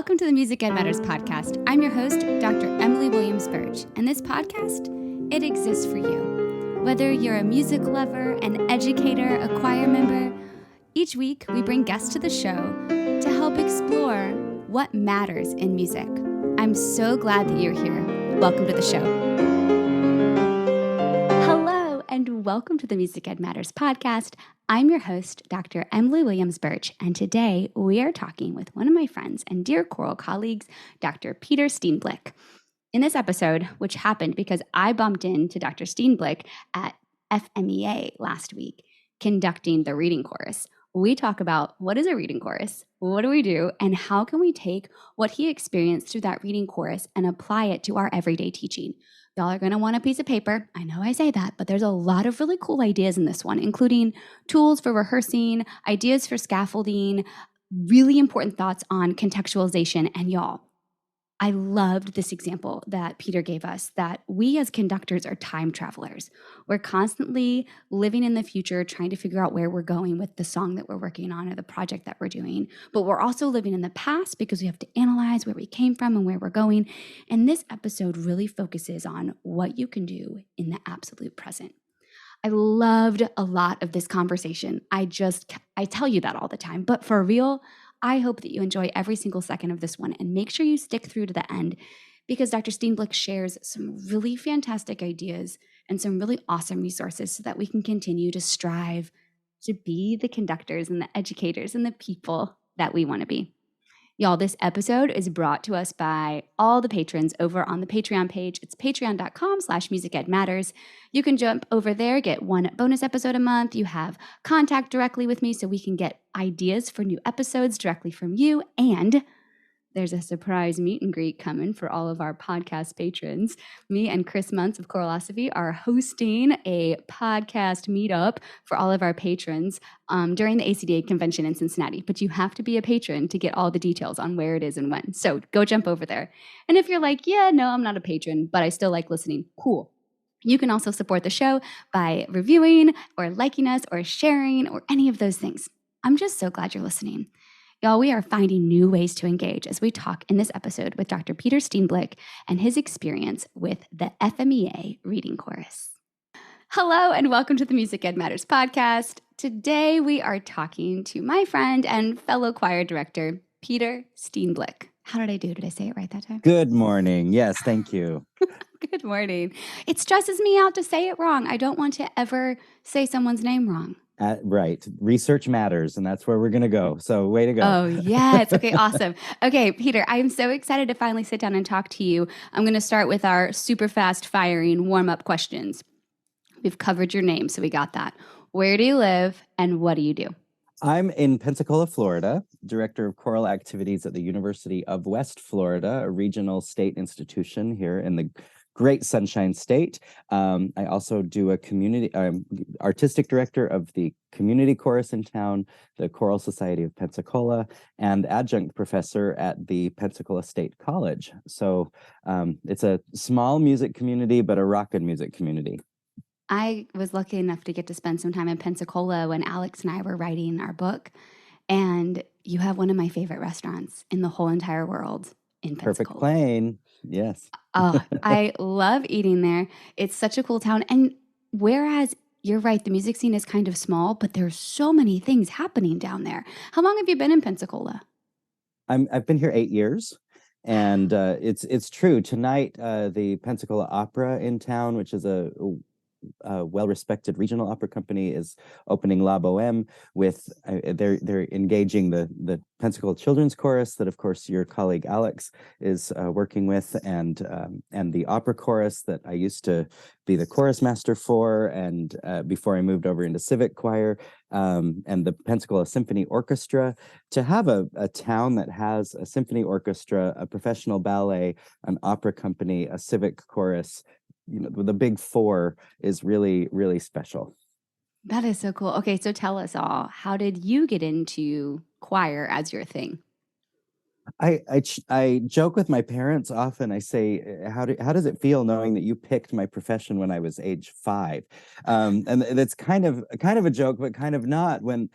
Welcome to the Music Ed Matters podcast. I'm your host, Dr. Emily Williams Birch, and this podcast, it exists for you. Whether you're a music lover, an educator, a choir member, each week we bring guests to the show to help explore what matters in music. I'm so glad that you're here. Welcome to the show. Hello, and welcome to the Music Ed Matters podcast. I'm your host, Dr. Emily Williams Birch, and today we are talking with one of my friends and dear choral colleagues, Dr. Peter Steenblik. In this episode, which happened because I bumped into Dr. Steenblik at FMEA last week, conducting the reading chorus, we talk about what is a reading chorus, what do we do, and how can we take what he experienced through that reading chorus and apply it to our everyday teaching. Y'all are going to want a piece of paper. I know I say that, but there's a lot of really cool ideas in this one, including tools for rehearsing, ideas for scaffolding, really important thoughts on contextualization. And y'all, I loved this example that Peter gave us, that we as conductors are time travelers. We're constantly living in the future, trying to figure out where we're going with the song that we're working on or the project that we're doing. But we're also living in the past because we have to analyze where we came from and where we're going. And this episode really focuses on what you can do in the absolute present. I loved a lot of this conversation. I tell you that all the time, but for real, I hope that you enjoy every single second of this one and make sure you stick through to the end because Dr. Steenblik shares some really fantastic ideas and some really awesome resources so that we can continue to strive to be the conductors and the educators and the people that we want to be. Y'all, this episode is brought to us by all the patrons over on the Patreon page. It's patreon.com/musicedmatters. You can jump over there, get one bonus episode a month. You have contact directly with me so we can get ideas for new episodes directly from you. And there's a surprise meet and greet coming for all of our podcast patrons. Me and Chris Muntz of Chorosophy are hosting a podcast meetup for all of our patrons during the ACDA convention in Cincinnati. But you have to be a patron to get all the details on where it is and when. So go jump over there. And if you're like, yeah, no, I'm not a patron, but I still like listening, cool. You can also support the show by reviewing or liking us or sharing or any of those things. I'm just so glad you're listening. Y'all, we are finding new ways to engage as we talk in this episode with Dr. Peter Steenblik and his experience with the FMEA Reading Chorus. Hello, and welcome to the Music Ed Matters podcast. Today, we are talking to my friend and fellow choir director, Peter Steenblik. How did I do? Did I say it right that time? Good morning. Yes, thank you. Good morning. It stresses me out to say it wrong. I don't want to ever say someone's name wrong. Right. Research matters, and that's where we're going to go. So way to go. Oh, yes. Okay, awesome. Okay, Peter, I'm so excited to finally sit down and talk to you. I'm going to start with our super fast firing warm-up questions. We've covered your name, so we got that. Where do you live, and what do you do? I'm in Pensacola, Florida, director of choral activities at the University of West Florida, a regional state institution here in the great Sunshine State. I also do a artistic director of the community chorus in town, the Choral Society of Pensacola, and adjunct professor at the Pensacola State College. So it's a small music community, but a rockin' music community. I was lucky enough to get to spend some time in Pensacola when Alex and I were writing our book, and you have one of my favorite restaurants in the whole entire world in Pensacola. Perfect Plain. Yes. Oh, I love eating there. It's such a cool town. And whereas you're right, the music scene is kind of small, but there's so many things happening down there. How long have you been in Pensacola? I've been here 8 years. And it's true. Tonight, the Pensacola Opera in town, which is a well-respected regional opera company, is opening La Boheme with they're engaging the Pensacola Children's Chorus that, of course, your colleague Alex is working with, and the opera chorus that I used to be the chorus master for, and before I moved over into civic choir, and the Pensacola Symphony Orchestra. To have a town that has a symphony orchestra, a professional ballet, an opera company, a civic chorus, the big four is really, really special. That is so cool. Okay, so tell us all, how did you get into choir as your thing? I joke with my parents often. I say, how does it feel knowing that you picked my profession when I was age 5? And that's kind of a joke, but kind of not. When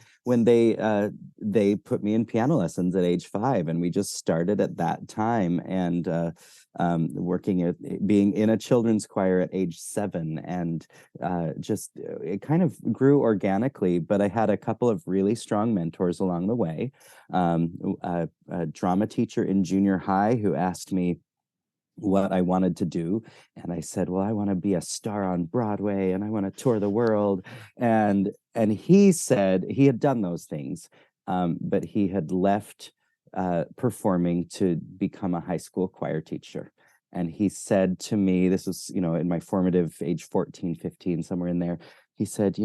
they put me in piano lessons at age 5, and we just started at that time, and working at being in a children's choir at age 7, and just it kind of grew organically. But I had a couple of really strong mentors along the way. A drama teacher in junior high who asked me what I wanted to do. And I said, well, I want to be a star on Broadway and I want to tour the world. And he said he had done those things, but he had left performing to become a high school choir teacher. And he said to me, this was, in my formative age 14, 15, somewhere in there. He said,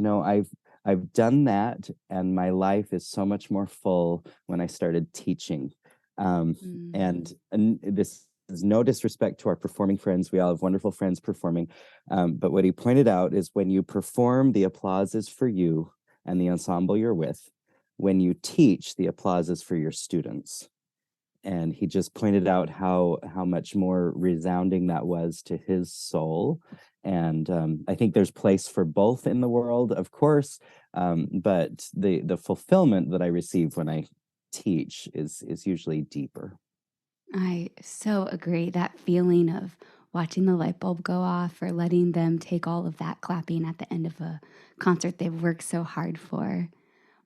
I've done that, and my life is so much more full when I started teaching. And this is no disrespect to our performing friends. We all have wonderful friends performing. But what he pointed out is when you perform, the applause is for you and the ensemble you're with. When you teach, the applause is for your students. And he just pointed out how much more resounding that was to his soul. And I think there's place for both in the world, of course, but the fulfillment that I receive when I teach is usually deeper. I so agree. That feeling of watching the light bulb go off, or letting them take all of that clapping at the end of a concert they've worked so hard for.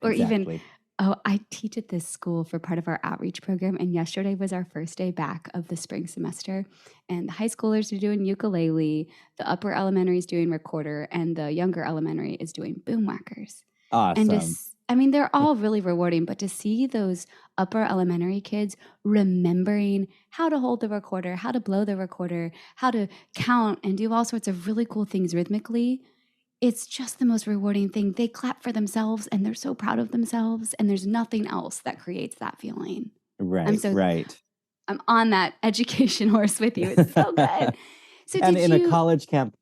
Or even, Exactly. I teach at this school for part of our outreach program, and yesterday was our first day back of the spring semester. And the high schoolers are doing ukulele, the upper elementary is doing recorder, and the younger elementary is doing boom whackers. And Awesome. I mean, they're all really rewarding, but to see those upper elementary kids remembering how to hold the recorder, how to blow the recorder, how to count and do all sorts of really cool things rhythmically, it's just the most rewarding thing. They clap for themselves and they're so proud of themselves, and there's nothing else that creates that feeling. Right, right. I'm on that education horse with you. It's so good. So And did in a you college campus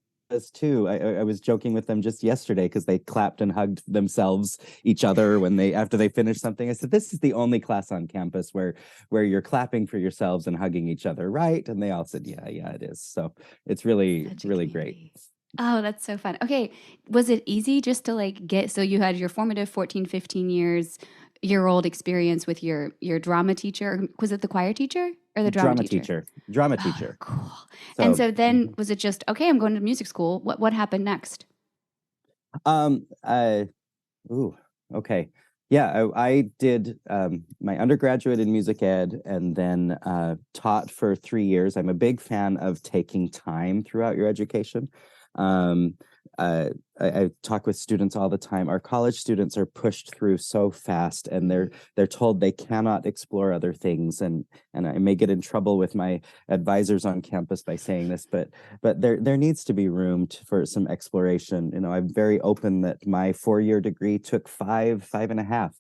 too. I was joking with them just yesterday because they clapped and hugged themselves, each other, when after they finished something. I said, this is the only class on campus where you're clapping for yourselves and hugging each other, right? And they all said, yeah, it is. So it's really, such a really great. community? Oh, that's so fun. Okay. Was it easy just to so you had your formative 14, 15 year old experience with your drama teacher? Was it the choir teacher or the drama teacher? Drama Oh, teacher. cool. And so then was it just, okay, I'm going to music school. What happened next? Okay. Yeah, I did my undergraduate in music ed, and then taught for 3 years. I'm a big fan of taking time throughout your education. Um, I talk with students all the time. Our college students are pushed through so fast, and they're told they cannot explore other things. And I may get in trouble with my advisors on campus by saying this, but there needs to be room for some exploration. I'm very open that my 4-year degree took five and a half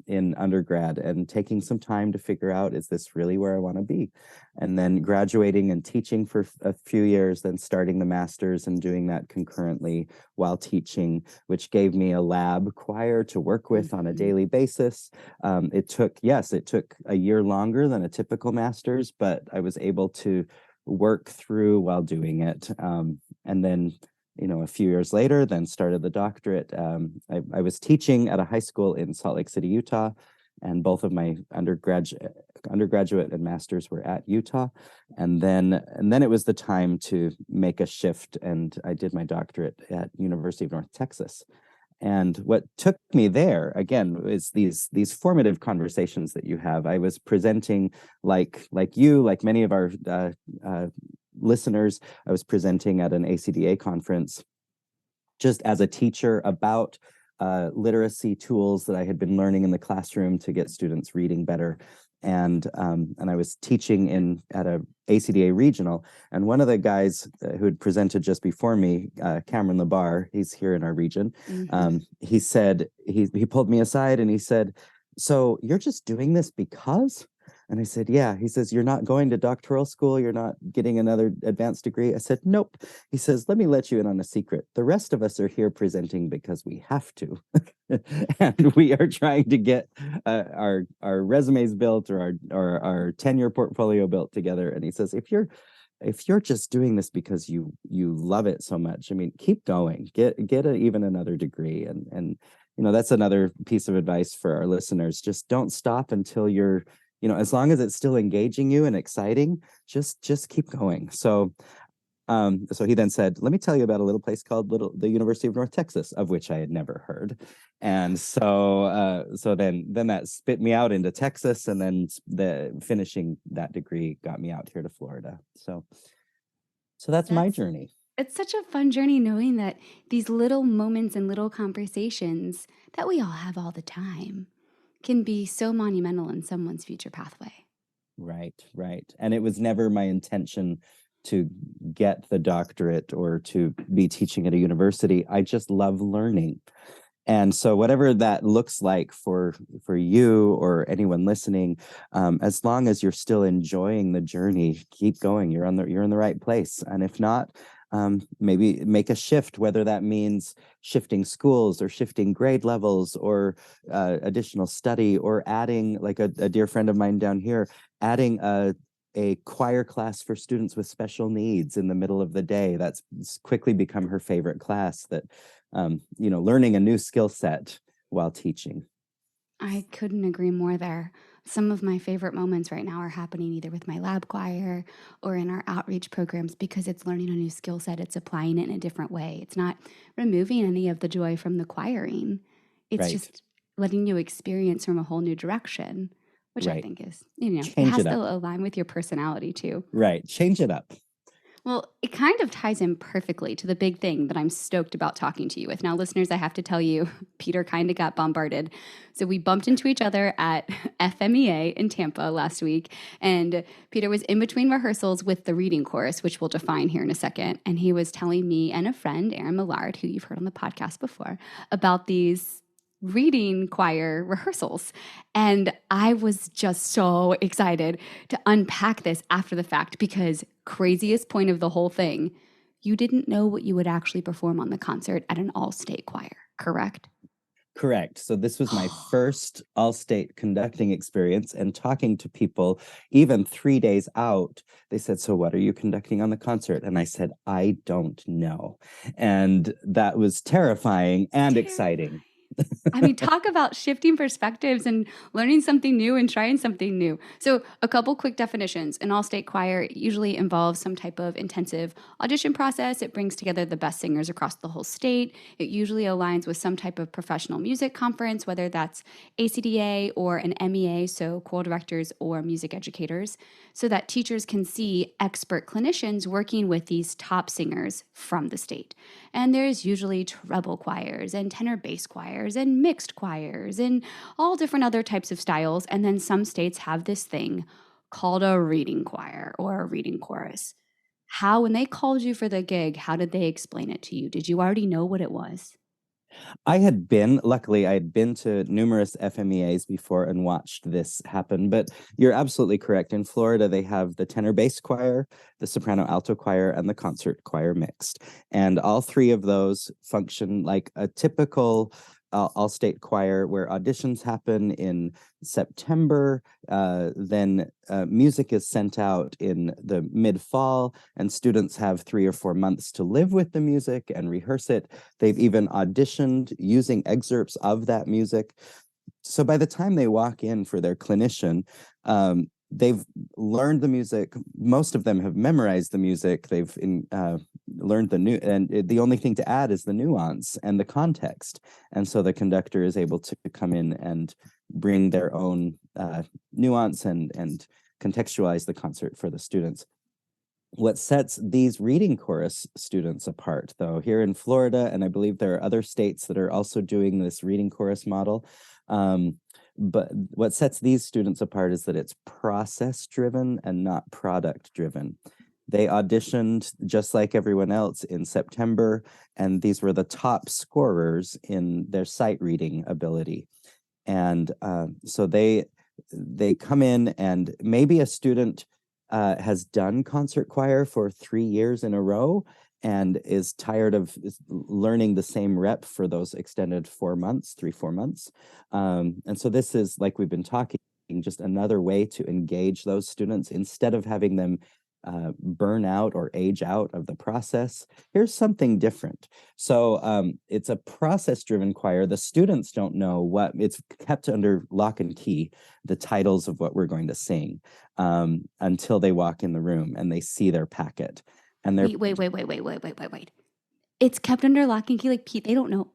in undergrad, and taking some time to figure out, is this really where I want to be? And then graduating and teaching for a few years, then starting the master's and doing that concurrently while teaching, which gave me a lab choir to work with on a daily basis. It took a year longer than a typical master's, but I was able to work through while doing it. And then, a few years later, then started the doctorate. I was teaching at a high school in Salt Lake City, Utah, and both of my undergraduate and master's were at Utah. And then it was the time to make a shift, and I did my doctorate at University of North Texas. And what took me there, again, is these formative conversations that you have. I was presenting like many of our listeners. I was presenting at an ACDA conference just as a teacher about literacy tools that I had been learning in the classroom to get students reading better. And I was teaching at a ACDA regional, and one of the guys who had presented just before me, Cameron Labar, he's here in our region. He said, he pulled me aside and he said, "So you're just doing this because?" And I said, yeah. He says, you're not going to doctoral school. You're not getting another advanced degree. I said, nope. He says, let me let you in on a secret. The rest of us are here presenting because we have to. And we are trying to get our resumes built or our tenure portfolio built together. And he says, if you're just doing this because you love it so much, I mean, keep going, get even another degree. And that's another piece of advice for our listeners. Just don't stop until you're, as long as it's still engaging you and exciting, just keep going. So he then said, let me tell you about a little place called the University of North Texas, of which I had never heard. And so then that spit me out into Texas, and then finishing that degree got me out here to Florida. So that's my journey. It's such a fun journey knowing that these little moments and little conversations that we all have all the time can be so monumental in someone's future pathway. Right. And it was never my intention to get the doctorate or to be teaching at a university. I just love learning. And so whatever that looks like for you or anyone listening, as long as you're still enjoying the journey, keep going. You're in the right place. And if not, maybe make a shift, whether that means shifting schools or shifting grade levels or additional study, or adding, like a dear friend of mine down here, adding a choir class for students with special needs in the middle of the day. That's quickly become her favorite class, that, learning a new skill set while teaching. I couldn't agree more there. Some of my favorite moments right now are happening either with my lab choir or in our outreach programs, because it's learning a new skill set. It's applying it in a different way. It's not removing any of the joy from the choiring. It's just letting you experience from a whole new direction, which I think is, it has to align with your personality too. Right. Change it up. Well, it kind of ties in perfectly to the big thing that I'm stoked about talking to you with. Now, listeners, I have to tell you, Peter kind of got bombarded. So we bumped into each other at FMEA in Tampa last week, and Peter was in between rehearsals with the reading chorus, which we'll define here in a second. And he was telling me and a friend, Erin Millard, who you've heard on the podcast before, about these reading choir rehearsals. And I was just so excited to unpack this after the fact, because craziest point of the whole thing, you didn't know what you would actually perform on the concert at an all-state choir, correct? Correct. So this was my first all-state conducting experience, and talking to people even 3 days out, they said, so what are you conducting on the concert? And I said, I don't know. And that was terrifying and exciting. I mean, talk about shifting perspectives and learning something new and trying something new. So a couple quick definitions. An all-state choir usually involves some type of intensive audition process. It brings together the best singers across the whole state. It usually aligns with some type of professional music conference, whether that's ACDA or an MEA, so choral directors or music educators, so that teachers can see expert clinicians working with these top singers from the state. And there's usually treble choirs and tenor bass choirs and mixed choirs and all different other types of styles. And then some states have this thing called a reading choir or a reading chorus. How, when they called you for the gig, how did they explain it to you? Did you already know what it was? Luckily, I had been to numerous FMEAs before and watched this happen, but you're absolutely correct. In Florida, they have the tenor bass choir, the soprano alto choir, and the concert choir mixed. And all three of those function like a typical all-state choir, where auditions happen in September. Then music is sent out in the mid-fall, and students have 3 or 4 months to live with the music and rehearse it. They've even auditioned using excerpts of that music. So by the time they walk in for their clinician, they've learned the music. Most of them have memorized the music. They've learned and the only thing to add is the nuance and the context. And so the conductor is able to come in and bring their own nuance and contextualize the concert for the students. What sets these reading chorus students apart, though, here in Florida, and I believe there are other states that are also doing this reading chorus model, but what sets these students apart is that it's process-driven and not product-driven. They auditioned just like everyone else in September, and these were the top scorers in their sight reading ability. And so they they come in, and maybe a student has done concert choir for 3 years in a row and is tired of learning the same rep for those extended 4 months, 4 months. And so this is, like we've been talking, just another way to engage those students instead of having them burn out or age out of the process. Here's something different. So it's a process-driven choir. The students don't know what, it's kept under lock and key, the titles of what we're going to sing, until they walk in the room and they see their packet. And they're Wait. It's kept under lock and key, like Pete, they don't know.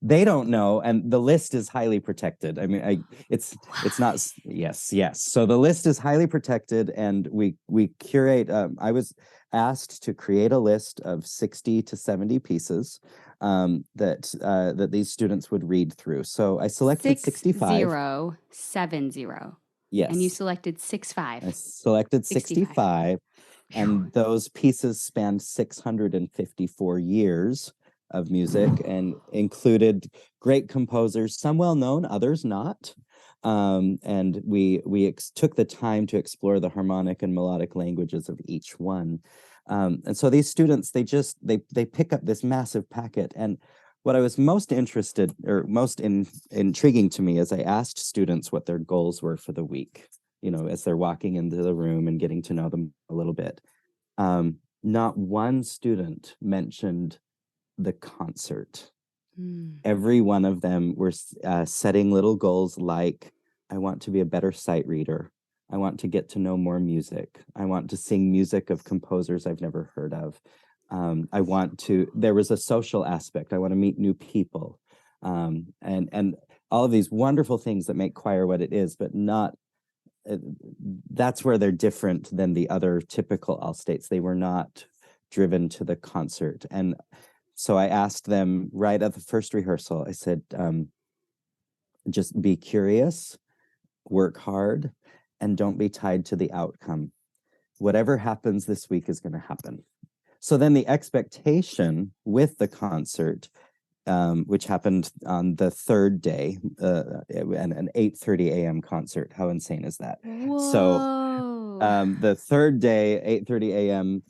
They don't know, and the list is highly protected. I mean, it's not. Yes. So the list is highly protected, and we curate. I was asked to create a list of 60 to 70 pieces that these students would read through. So I selected 65. 6070. Yes. And you selected 65. I selected 65, and those pieces spanned 654 years of music and included great composers, some well-known, others not. And we took the time to explore the harmonic and melodic languages of each one. And so these students, they pick up this massive packet. And what I was most interested, or most intriguing to me, is I asked students what their goals were for the week, as they're walking into the room and getting to know them a little bit. Not one student mentioned the concert. Every one of them were setting little goals like, I want to be a better sight reader. I want to get to know more music. I want to sing music of composers I've never heard of. There was a social aspect. I want to meet new people. And all of these wonderful things that make choir what it is, but not, that's where they're different than the other typical all states. They were not driven to the concert. And so I asked them right at the first rehearsal, I said, just be curious, work hard, and don't be tied to the outcome. Whatever happens this week is going to happen. So then the expectation with the concert, which happened on the third day, an 8:30 a.m. concert. How insane is that? Whoa. So the third day, 8:30 a.m.,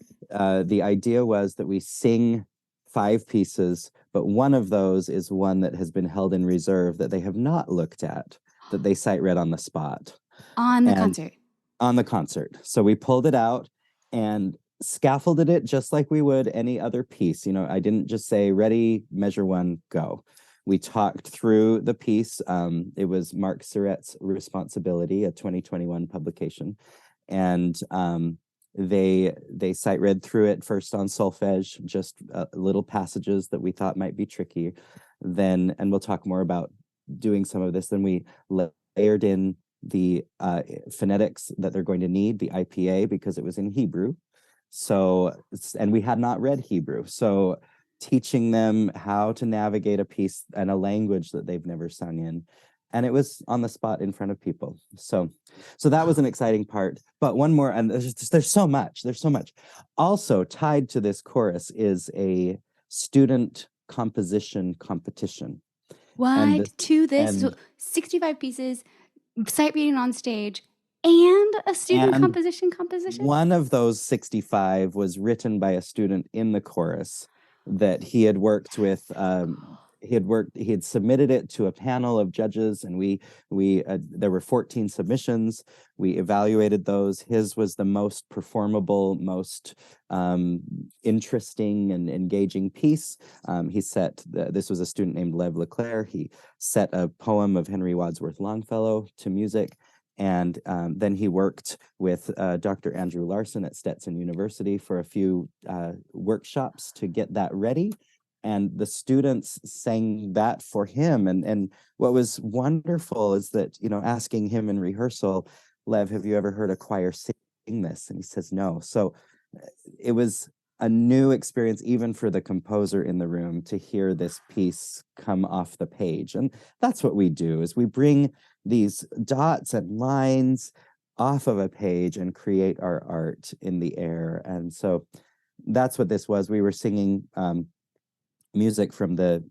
the idea was that we sing 5 pieces, but one of those is one that has been held in reserve that they have not looked at, that they sight read on the spot. On the concert. On the concert. So we pulled it out and scaffolded it just like we would any other piece. I didn't just say, ready, measure 1, go. We talked through the piece. It was Mark Surrett's responsibility, a 2021 publication. And they sight read through it first on solfege, just little passages that we thought might be tricky. Then, and we'll talk more about doing some of this, then we layered in the phonetics that they're going to need, the IPA, because it was in Hebrew. So, and we had not read Hebrew. So teaching them how to navigate a piece and a language that they've never sung in. And it was on the spot in front of people. So that was an exciting part. But one more, and there's so much. Also tied to this chorus is a student composition competition. So 65 pieces, sight reading on stage, and a student composition. One of those 65 was written by a student in the chorus that he had worked with. He had submitted it to a panel of judges, and there were 14 submissions. We evaluated those. His was the most performable, most interesting and engaging piece. This was a student named Lev Leclerc. He set a poem of Henry Wadsworth Longfellow to music. And then he worked with Dr. Andrew Larson at Stetson University for a few workshops to get that ready. And the students sang that for him. And what was wonderful is that, asking him in rehearsal, Lev, have you ever heard a choir sing this? And he says, no. So it was a new experience, even for the composer in the room, to hear this piece come off the page. And that's what we do, is we bring these dots and lines off of a page and create our art in the air. And so that's what this was. We were singing music from the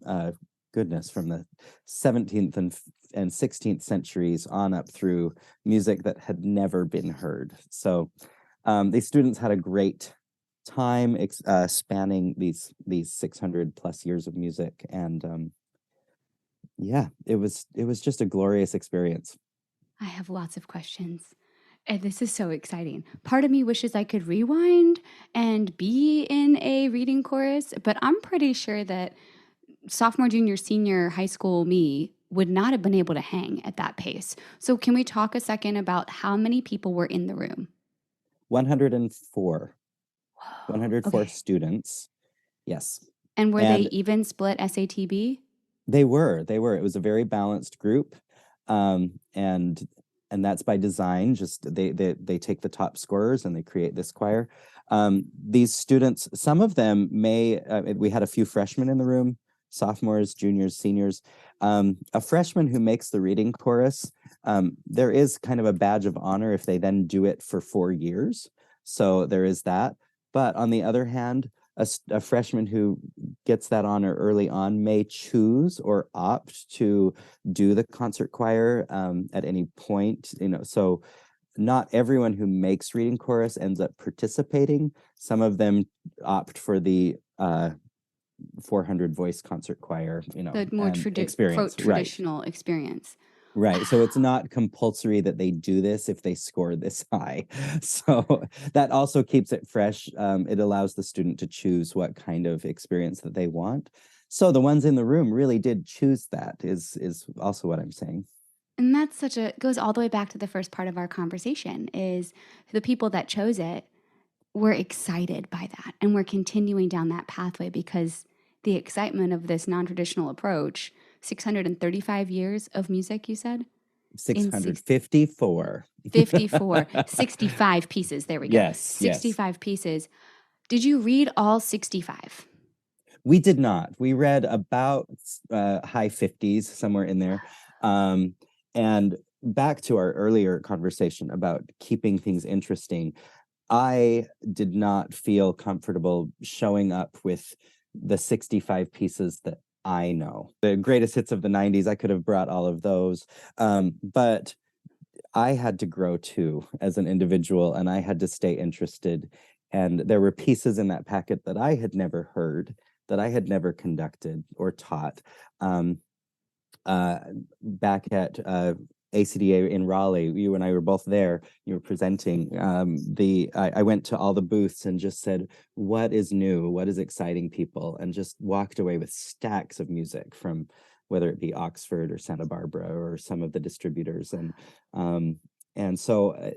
from the 17th and and 16th centuries on up through music that had never been heard. So these students had a great time spanning these 600 plus years of music, and yeah, it was just a glorious experience. I have lots of questions. And this is so exciting. Part of me wishes I could rewind and be in a reading chorus, but I'm pretty sure that sophomore, junior, senior high school me would not have been able to hang at that pace. So can we talk a second about how many people were in the room? 104. Whoa. 104 Okay. students. Yes. And were they And even split SATB? they were. It was a very balanced group. And that's by design. Just they take the top scorers and they create this choir. These students, some of them we had a few freshmen in the room, sophomores, juniors, seniors. A freshman who makes the reading chorus, there is kind of a badge of honor if they then do it for 4 years. So there is that. But on the other hand, a freshman who gets that honor early on may choose or opt to do the concert choir at any point. So not everyone who makes reading chorus ends up participating. Some of them opt for the 400 voice concert choir, The more and quote, experience. traditional experience. Right. So it's not compulsory that they do this if they score this high. So that also keeps it fresh. It allows the student to choose what kind of experience that they want. So the ones in the room really did choose that is also what I'm saying. And that's goes all the way back to the first part of our conversation is the people that chose it were excited by that. And we're continuing down that pathway because the excitement of this non-traditional approach, 635 years of music, you said? 654. 54, 65 pieces. There we go. Yes. 65 pieces. Did you read all 65? We did not. We read about high 50s, somewhere in there. And back to our earlier conversation about keeping things interesting, I did not feel comfortable showing up with the 65 pieces that I know. The greatest hits of the 90s, I could have brought all of those. But I had to grow too as an individual, and I had to stay interested. And there were pieces in that packet that I had never heard, that I had never conducted or taught. Back at ACDA in Raleigh, you and I were both there. You were presenting. I went to all the booths and just said, "What is new? What is exciting people?" And just walked away with stacks of music from whether it be Oxford or Santa Barbara or some of the distributors, and so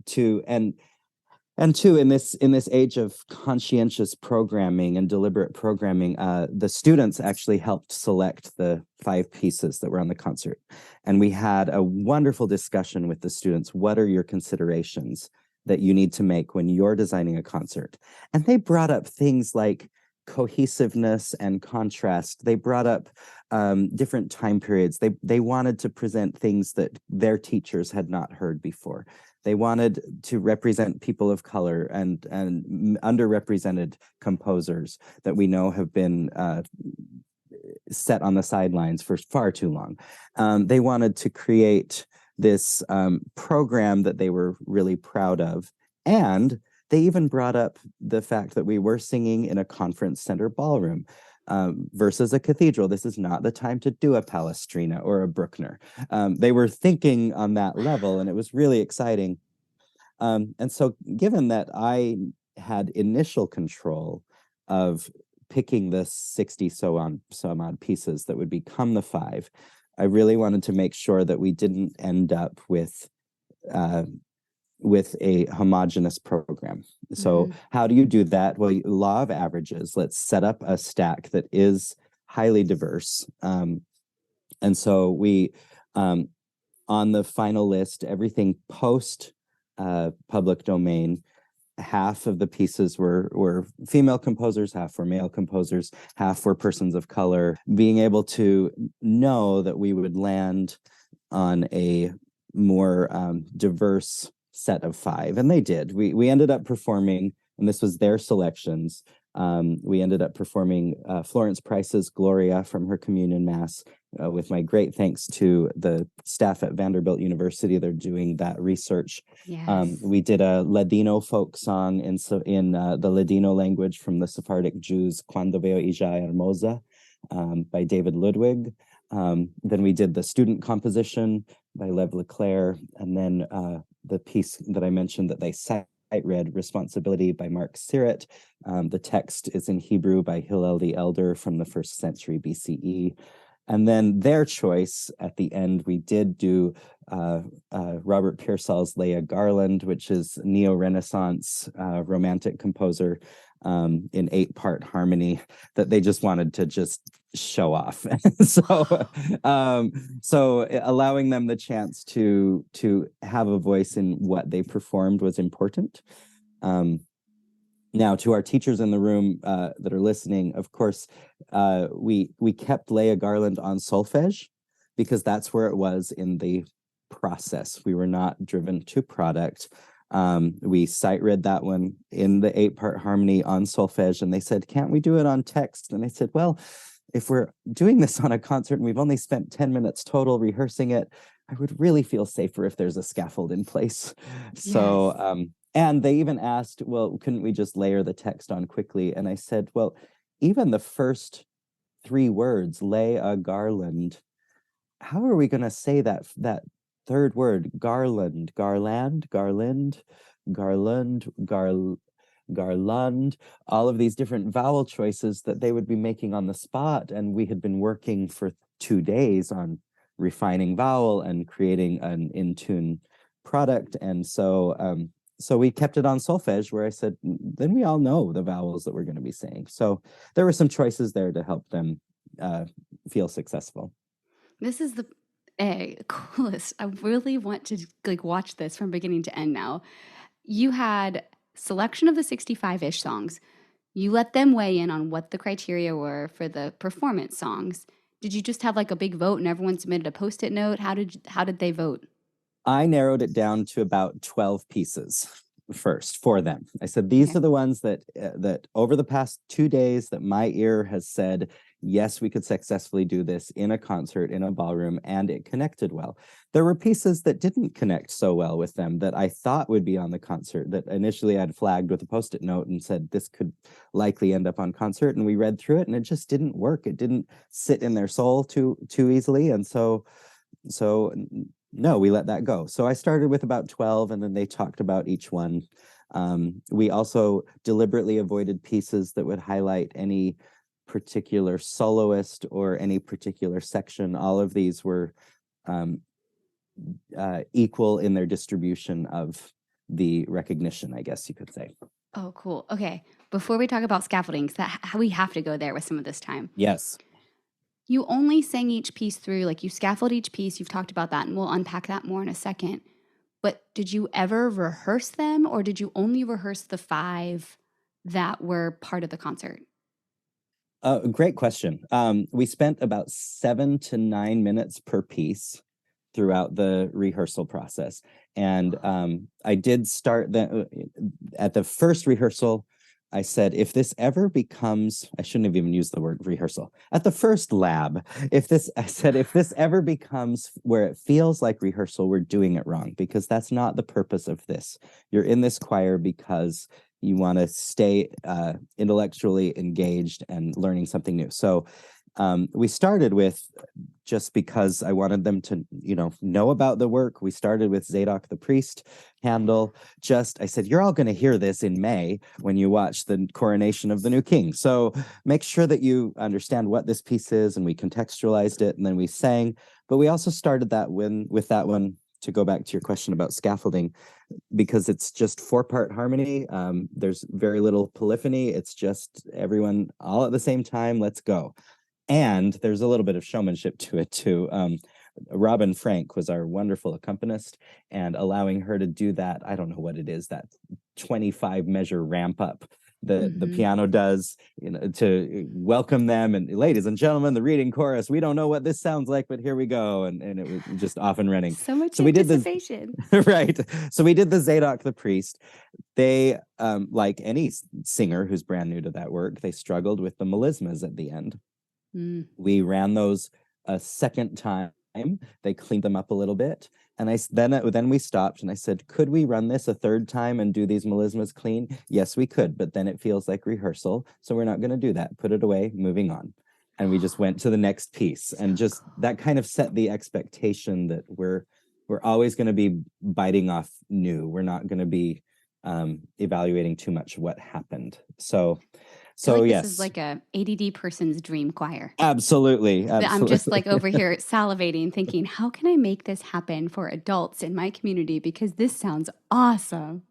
two, in this age of conscientious programming and deliberate programming, the students actually helped select the 5 pieces that were on the concert. And we had a wonderful discussion with the students. What are your considerations that you need to make when you're designing a concert? And they brought up things like cohesiveness and contrast. They brought up different time periods. They wanted to present things that their teachers had not heard before. They wanted to represent people of color and underrepresented composers that we know have been set on the sidelines for far too long. They wanted to create this program that they were really proud of. And they even brought up the fact that we were singing in a conference center ballroom. Versus a cathedral. This is not the time to do a Palestrina or a Bruckner. They were thinking on that level, and it was really exciting. And so given that I had initial control of picking the 60 some odd pieces that would become the 5, I really wanted to make sure that we didn't end up with a homogeneous program. So how do you do that? Well, law of averages. Let's set up a stack that is highly diverse. And so we, on the final list, everything post public domain, half of the pieces were female composers, half were male composers, half were persons of color. Being able to know that we would land on a more diverse set of 5, and they did. We ended up performing, and this was their selections. We ended up performing Florence Price's Gloria from her communion mass with my great thanks to the staff at Vanderbilt University. They're doing that research. Yes. We did a Ladino folk song in the Ladino language from the Sephardic Jews, Cuando veo ella hermosa, by David Ludwig. Then we did the student composition by Lev Leclerc, and then the piece that I mentioned that they read, Responsibility by Mark Siret. The text is in Hebrew by Hillel the Elder from the 1st century BCE. And then their choice at the end, we did do Robert Pearsall's Leah Garland, which is neo-Renaissance romantic composer in 8-part harmony that they just wanted to just show off. So allowing them the chance to have a voice in what they performed was important. Now, to our teachers in the room that are listening, of course, we kept Leah Garland on solfege because that's where it was in the process. We were not driven to product. We sight read that one in the 8-part harmony on solfege, and they said, can't we do it on text? And I said, well, if we're doing this on a concert and we've only spent 10 minutes total rehearsing it, I would really feel safer if there's a scaffold in place. Yes. So, and they even asked, well, couldn't we just layer the text on quickly? And I said, well, even the first 3 words, lay a garland, how are we going to say that third word, garland, garland, garland, garland, garland, all of these different vowel choices that they would be making on the spot. And we had been working for 2 days on refining vowel and creating an in-tune product. And so we kept it on solfege, where I said, then we all know the vowels that we're going to be saying. So there were some choices there to help them feel successful. This is the coolest. I really want to watch this from beginning to end now. You had selection of the 65-ish songs. You let them weigh in on what the criteria were for the performance songs. Did you just have a big vote and everyone submitted a Post-it note? How did they vote? I narrowed it down to about 12 pieces first for them. I said, these are the ones that over the past 2 days that my ear has said, yes, we could successfully do this in a concert, in a ballroom, and it connected well. There were pieces that didn't connect so well with them that I thought would be on the concert that initially I'd flagged with a Post-it note and said, this could likely end up on concert. And we read through it and it just didn't work. It didn't sit in their soul too easily. And so no, we let that go. So I started with about 12 and then they talked about each one. We also deliberately avoided pieces that would highlight any particular soloist or any particular section. All of these were equal in their distribution of the recognition, I guess you could say. Oh, cool. Okay. Before we talk about scaffolding, we have to go there with some of this time. Yes. You only sang each piece through, you scaffold each piece. You've talked about that, and we'll unpack that more in a second. But did you ever rehearse them, or did you only rehearse the 5 that were part of the concert? Great question. We spent about 7 to 9 minutes per piece throughout the rehearsal process. And I did start at the first rehearsal. I said, if this ever becomes, I shouldn't have even used the word rehearsal. At the first lab, if this ever becomes where it feels like rehearsal, we're doing it wrong, because that's not the purpose of this. You're in this choir because you want to stay intellectually engaged and learning something new. So we started with, just because I wanted them to, know about the work, we started with Zadok the priest, Handel. I said, you're all going to hear this in May when you watch the coronation of the new king. So make sure that you understand what this piece is, and we contextualized it, and then we sang. But we also started with that one, to go back to your question about scaffolding, because it's just 4-part harmony. There's very little polyphony. It's just everyone all at the same time. Let's go. And there's a little bit of showmanship to it too. Robin Frank was our wonderful accompanist, and allowing her to do that, I don't know what it is, that 25 measure ramp up the piano does, to welcome them. And ladies and gentlemen, the Reading Chorus, we don't know what this sounds like, but here we go. And it was just off and running. So much anticipation. Right. So we did the Zadok the priest. They, like any singer who's brand new to that work, they struggled with the melismas at the end. We ran those a second time. They cleaned them up a little bit. And then we stopped and I said, could we run this a third time and do these melismas clean? Yes, we could, but then it feels like rehearsal. So we're not going to do that. Put it away, moving on. And we just went to the next piece, and just that kind of set the expectation that we're always going to be biting off new. We're not going to be evaluating too much what happened. So yes, this is like a ADD person's dream choir. Absolutely. I'm just like over here salivating, thinking, how can I make this happen for adults in my community? Because this sounds awesome.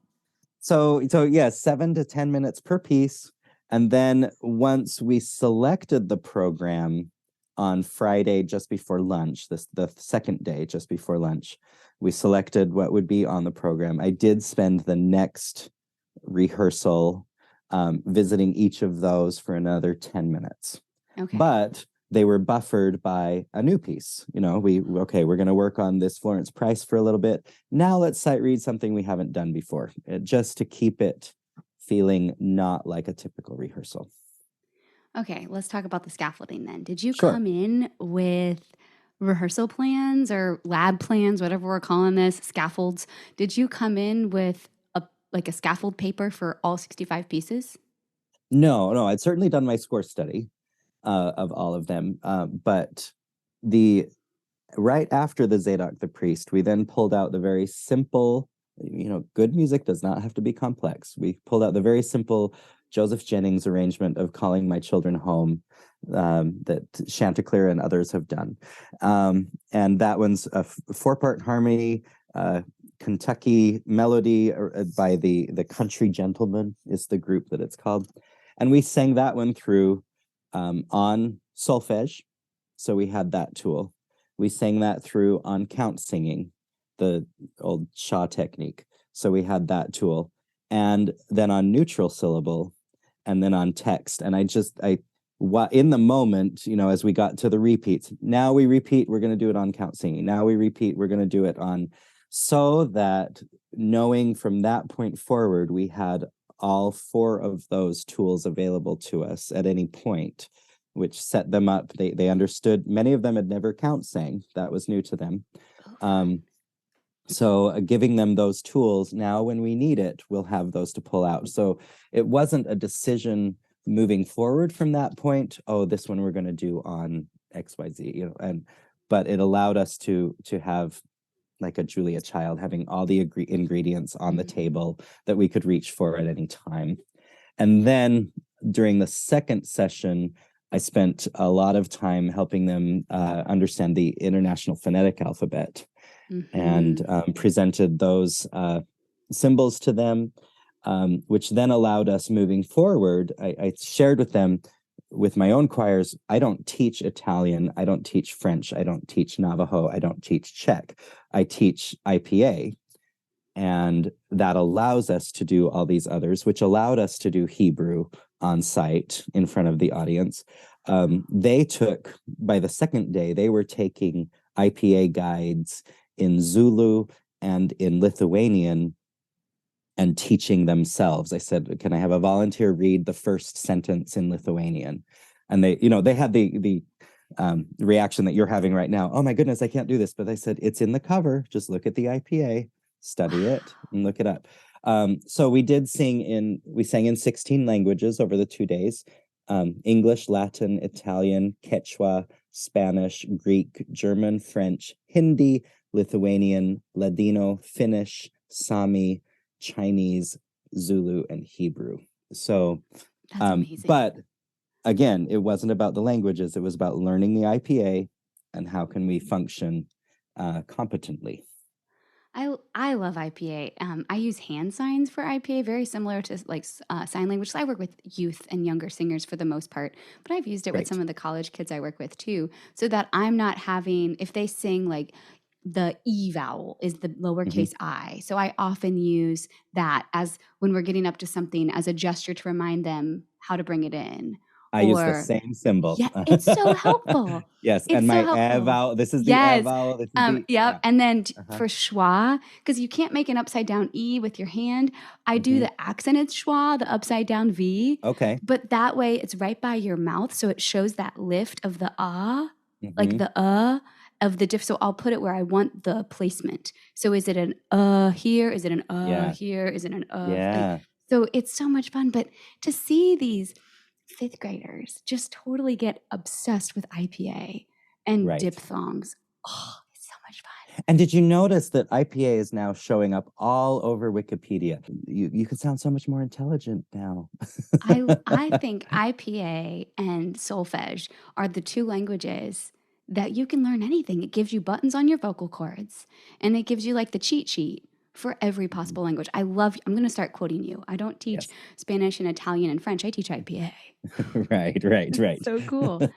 So yeah, 7 to 10 minutes per piece. And then once we selected the program on Friday, just before lunch, the second day, just before lunch, we selected what would be on the program. I did spend the next rehearsal visiting each of those for another 10 minutes. Okay. But they were buffered by a new piece. We're going to work on this Florence Price for a little bit. Now let's sight read something we haven't done before, just to keep it feeling not like a typical rehearsal. Okay, let's talk about the scaffolding then. Did you Sure. come in with rehearsal plans or lab plans, whatever we're calling this, scaffolds? Did you come in with a scaffold paper for all 65 pieces? No, I'd certainly done my score study of all of them. But right after the Zadok the Priest, we then pulled out the very simple, good music does not have to be complex. We pulled out the very simple Joseph Jennings arrangement of Calling My Children Home that Chanticleer and others have done. And that one's a 4-part harmony, Kentucky melody by the Country Gentlemen is the group that it's called. And we sang that one through on solfege. So we had that tool. We sang that through on count singing, the old Shaw technique. So we had that tool. And then on neutral syllable, and then on text. And in the moment, as we got to the repeats, now we repeat, we're going to do it on count singing. Now we repeat, we're going to do it on, so that knowing from that point forward, we had all 4 of those tools available to us at any point, which set them up. They understood. Many of them had never count sang. That was new to them. So giving them those tools, now when we need it, we'll have those to pull out. So it wasn't a decision moving forward from that point, this one we're going to do on XYZ, but it allowed us to have like a Julia Child, having all the ingredients on the table that we could reach for at any time. And then during the second session, I spent a lot of time helping them understand the International Phonetic Alphabet, and presented those symbols to them, which then allowed us moving forward. I shared with them, with my own choirs, I don't teach Italian, I don't teach French, I don't teach Navajo, I don't teach Czech, I teach IPA. And that allows us to do all these others, which allowed us to do Hebrew on site in front of the audience. They took, by the second day, they were taking IPA guides in Zulu and in Lithuanian and teaching themselves. I said, can I have a volunteer read the first sentence in Lithuanian? And they had the reaction that you're having right now. Oh my goodness, I can't do this. But I said, it's in the cover. Just look at the IPA, study it, and look it up. So we sang in 16 languages over the 2 days. English, Latin, Italian, Quechua, Spanish, Greek, German, French, Hindi, Lithuanian, Ladino, Finnish, Sami, Chinese, Zulu, and Hebrew. So, that's amazing. But again, it wasn't about the languages. It was about learning the IPA and how can we function competently. I love IPA. I use hand signs for IPA, very similar to sign language. So I work with youth and younger singers for the most part, but I've used it with some of the college kids I work with too, so that I'm not having, if they sing like the E vowel is the lowercase I. So I often use that as when we're getting up to something as a gesture to remind them how to bring it in. I use the same symbol. Yeah, it's so helpful. Yes, it's and my so vowel. This is the vowel. This is yeah. And then for schwa, because you can't make an upside down E with your hand, I do the accented schwa, the upside down V. Okay. But that way it's right by your mouth, so it shows that lift of the ah. like Hmm. the of the diff. So I'll put it where I want the placement. So is it an here? Is it an Yeah. here? Is it an and Yeah. so it's so much fun. But to see these fifth graders just totally get obsessed with IPA and Right. diphthongs. Oh, it's so much fun. And did you notice that IPA is now showing up all over Wikipedia? You can sound so much more intelligent now. I think IPA and solfege are the two languages that you can learn anything. It gives you buttons on your vocal cords, and it gives you like the cheat sheet for every possible language. I'm going to start quoting you. I don't teach Yes. Spanish and Italian and French. I teach IPA. Right, right, right. So cool.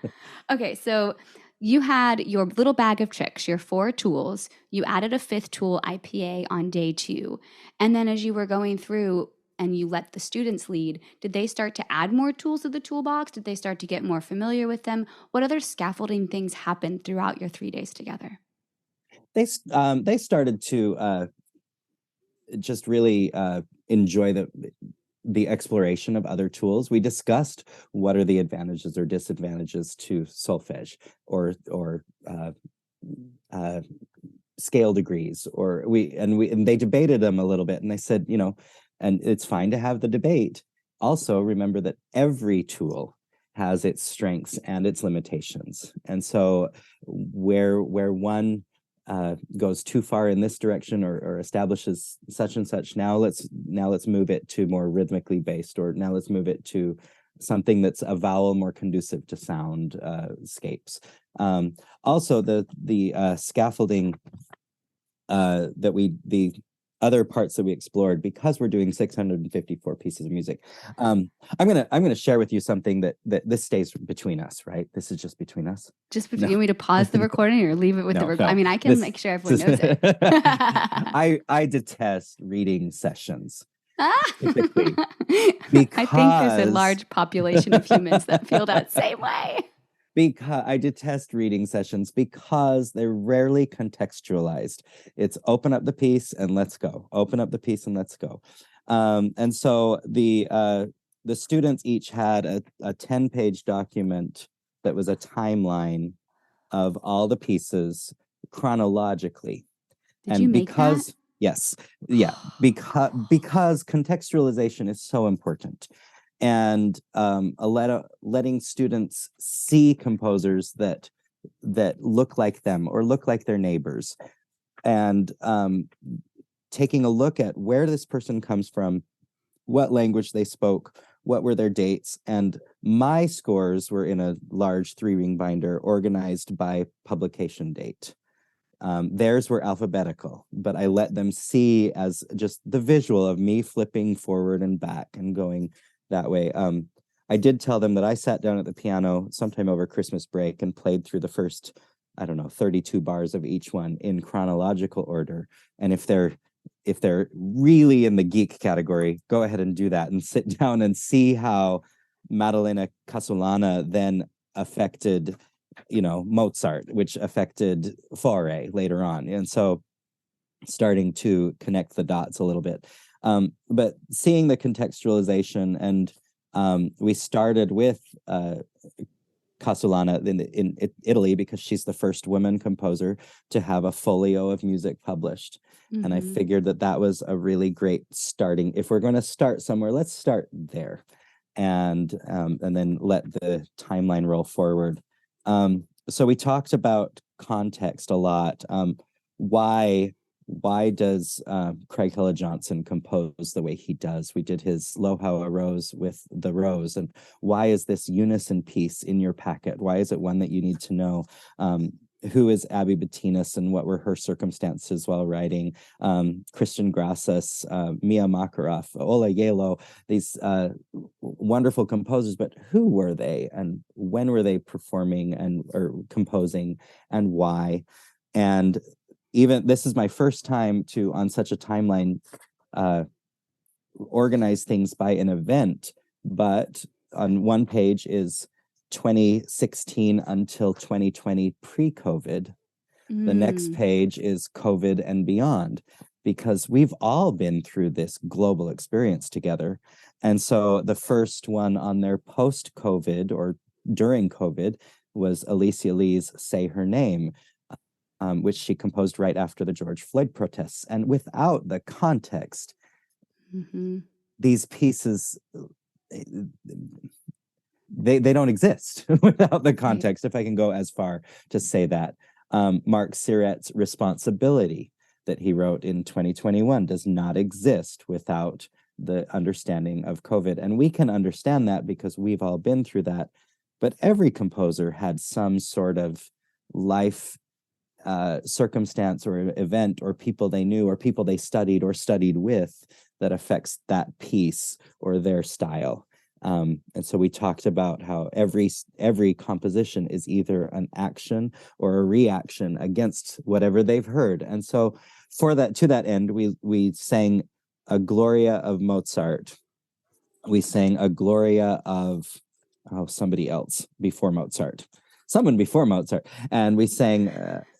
Okay, so you had your little bag of tricks, your 4 tools. You added a 5th tool, IPA, on day 2. And then as you were going through and you let the students lead, did they start to add more tools to the toolbox? Did they start to get more familiar with them? What other scaffolding things happened throughout your 3 days together? They started to just really enjoy the exploration of other tools. We discussed what are the advantages or disadvantages to solfege or scale degrees, or and they debated them a little bit, and I said, and it's fine to have the debate. Also, remember that every tool has its strengths and its limitations, and so where one goes too far in this direction, or establishes such and such, now let's move it to more rhythmically based, or now let's move it to something that's a vowel more conducive to sound scapes. Also, the scaffolding the other parts that we explored, because we're doing 654 pieces of music. I'm gonna share with you something that this stays between us, right? This is just between us. Just No. you want me to pause the recording or leave it with the recording? I mean, I can make sure everyone knows it. I detest reading sessions. Typically, I think there's a because large population of humans that feel that same way. because I detest reading sessions because they're rarely contextualized. It's open up the piece and let's go. Open up the piece and let's go. And so the students each had a 10-page document that was a timeline of all the pieces chronologically. Did you make that? Yes, yeah, because contextualization is so important, and letting students see composers that look like them or look like their neighbors, and taking a look at where this person comes from, what language they spoke, what were their dates. And my scores were in a large 3-ring binder organized by publication date. Theirs were alphabetical, but I let them see as just the visual of me flipping forward and back and going that way. I did tell them that I sat down at the piano sometime over Christmas break and played through the first, 32 bars of each one in chronological order. And if they're really in the geek category, go ahead and do that and sit down and see how Maddalena Casulana then affected Mozart, which affected Fauré later on. And so starting to connect the dots a little bit. But seeing the contextualization, and we started with Casulana in Italy, because she's the first woman composer to have a folio of music published. Mm-hmm. And I figured that was a really great starting. If we're going to start somewhere, let's start there, and then let the timeline roll forward. So we talked about context a lot. Why does Craig Hilla Johnson compose the way he does? We did his Lo How a Rose with the Rose. And why is this unison piece in your packet? Why is it one that you need to know? Who is Abby Bettinas and what were her circumstances while writing? Christian Grassas, Mia Makarov, Ola Yelo, these wonderful composers, but who were they and when were they performing or composing, and why? And even this is my first time to, on such a timeline, organize things by an event, but on one page is 2016 until 2020 pre-COVID. The next page is COVID and beyond, because we've all been through this global experience together. And so the first one on there post-COVID or during COVID was Alicia Lee's Say Her Name, which she composed right after the George Floyd protests. And without the context, these pieces, they don't exist without the context, if I can go as far to say that. Mark Siret's Responsibility that he wrote in 2021 does not exist without the understanding of COVID. And we can understand that because we've all been through that. But every composer had some sort of life circumstance or event or people they knew or people they studied or studied with that affects that piece or their style. And so we talked about how every composition is either an action or a reaction against whatever they've heard. And so to that end, we sang a Gloria of Mozart. We sang a Gloria of somebody else before Mozart. Someone before Mozart. And we sang,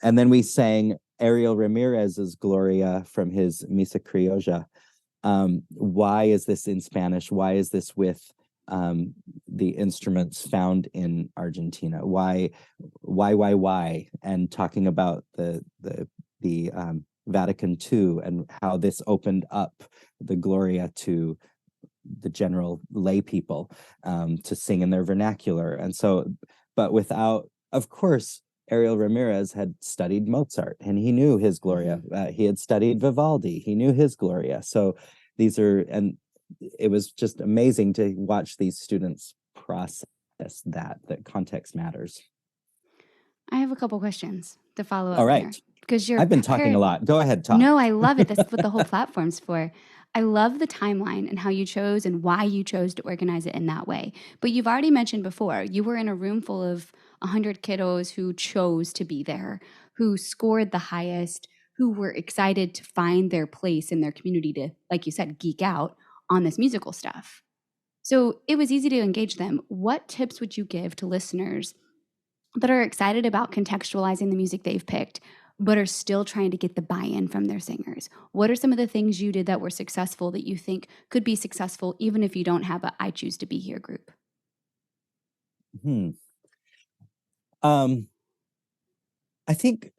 and then we sang Ariel Ramirez's Gloria from his Misa Criolla. Why is this in Spanish? Why is this with the instruments found in Argentina? Why? And talking about the Vatican II and how this opened up the Gloria to the general lay people to sing in their vernacular. And so, but without, of course, Ariel Ramirez had studied Mozart and he knew his Gloria. He had studied Vivaldi. He knew his Gloria. So and it was just amazing to watch these students process that context matters. I have a couple questions to follow up. All right. Here, because I've been talking a lot. Go ahead, talk. No, I love it. That's what the whole platform's for. I love the timeline and how you chose and why you chose to organize it in that way. But you've already mentioned before, you were in a room full of 100 kiddos who chose to be there, who scored the highest, who were excited to find their place in their community to, like you said, geek out on this musical stuff. So it was easy to engage them. What tips would you give to listeners that are excited about contextualizing the music they've picked, but are still trying to get the buy-in from their singers? What are some of the things you did that were successful that you think could be successful even if you don't have a I choose to be here group? I think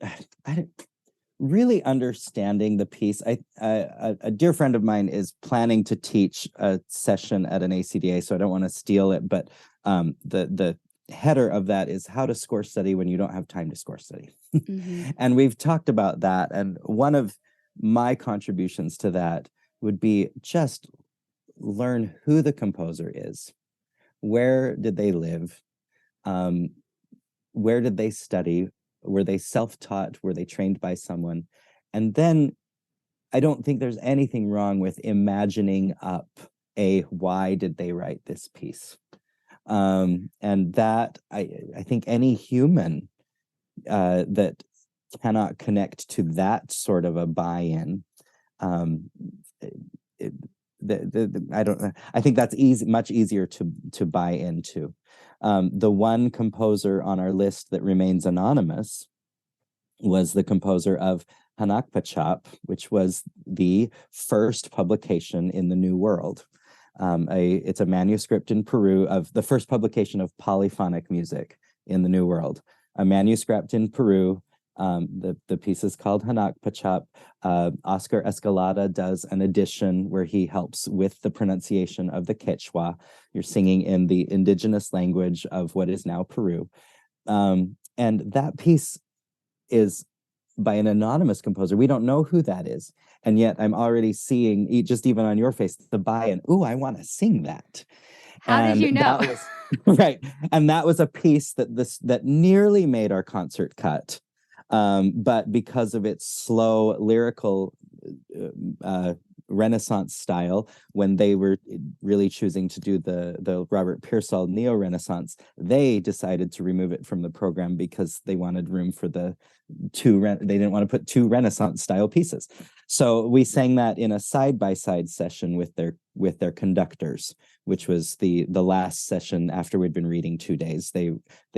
really understanding the piece. A dear friend of mine is planning to teach a session at an ACDA, so I don't want to steal it, but the header of that is how to score study when you don't have time to score study. And we've talked about that. And one of my contributions to that would be just learn who the composer is. Where did they live? Where did they study? Were they self-taught? Were they trained by someone? And then I don't think there's anything wrong with imagining up why did they write this piece? And that I think any human that cannot connect to that sort of a buy-in, I think that's much easier to buy into. The one composer on our list that remains anonymous was the composer of Hanakpachap, which was the first publication in the New World. It's a manuscript in Peru of the first publication of polyphonic music in the New World. A manuscript in Peru. The piece is called Hanakpachap. Oscar Escalada does an edition where he helps with the pronunciation of the Quechua. You're singing in the indigenous language of what is now Peru. And that piece is by an anonymous composer. We don't know who that is. And yet I'm already seeing, just even on your face, the buy-in. Ooh, I want to sing that. How did you know? Right. And that was a piece that nearly made our concert cut. But because of its slow lyrical Renaissance style, when they were really choosing to do the Robert Pearsall neo-Renaissance, they decided to remove it from the program because they wanted room for they didn't want to put two Renaissance style pieces. So we sang that in a side-by-side session with their conductors, which was the last session after we'd been reading 2 days. They